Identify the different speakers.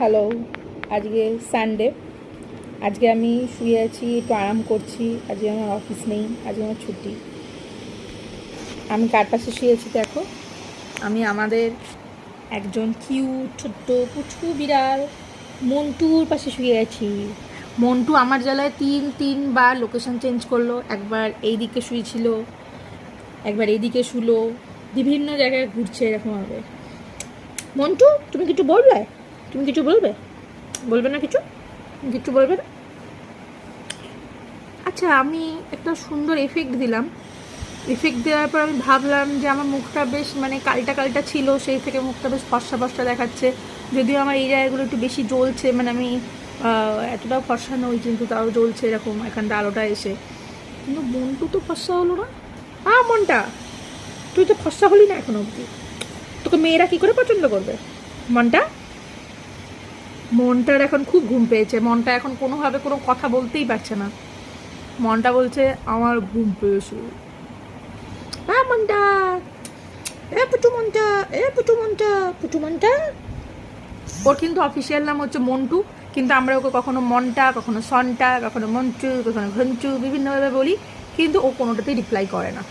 Speaker 1: Hello, আজকে Sunday. আজকে আমি শুয়ে আছি, একটু আরাম করছি। আজকে আমার অফিস নেই, আজকে আমার ছুটি। আমি কার পাশে শুয়েছি দেখো? আমি আমাদের একজন কিউট ছোট্ট পুচকু বিড়াল মন্টুর পাশে শুয়ে আছি। মন্টু আমার জ্বালায় তিনবার লোকেশন চেঞ্জ করলো। একবার এই দিকে শুয়েছিল, একবার এইদিকে শুলো, বিভিন্ন জায়গায় ঘুরছে এরকমভাবে। মন্টু, তুমি কিছু বলবে? তুমি কিছু বলবে? বলবে না কিছু? কিছু বলবে না? আচ্ছা, আমি একটা সুন্দর এফেক্ট দিলাম। এফেক্ট দেওয়ার পর আমি ভাবলাম যে আমার মুখটা বেশ কালটা কালটা ছিল, সেই থেকে মুখটা বেশ ফর্সা ফর্সা দেখাচ্ছে। যদিও আমার এই জায়গাগুলো একটু বেশি জ্বলছে, আমি এতটাও ফর্সা নই, কিন্তু তাও জ্বলছে এরকম এখানটা আলোটা এসে। কিন্তু মন্টু তো ফর্সা হলো না। মনটা, তুই তো ফর্সা হলি না এখন অবধি। তোকে মেয়েরা কি করে পছন্দ করবে? মনটা, মনটার এখন খুব ঘুম পেয়েছে। মনটা এখন কোনোভাবে কোনো কথা বলতেই পারছে না। মনটা বলছে আমার ঘুম পেয়েছে। মনটা, পুটু মনটা, পুটু মনটা, পুটু মনটা। ওর কিন্তু অফিসিয়াল নাম হচ্ছে মন্টু, কিন্তু আমরা ওকে কখনো মনটা, কখনো সনটা, কখনো মন্টু, কখনো ঘন্টু বিভিন্নভাবে বলি, কিন্তু ও কোনোটাতেই রিপ্লাই করে না।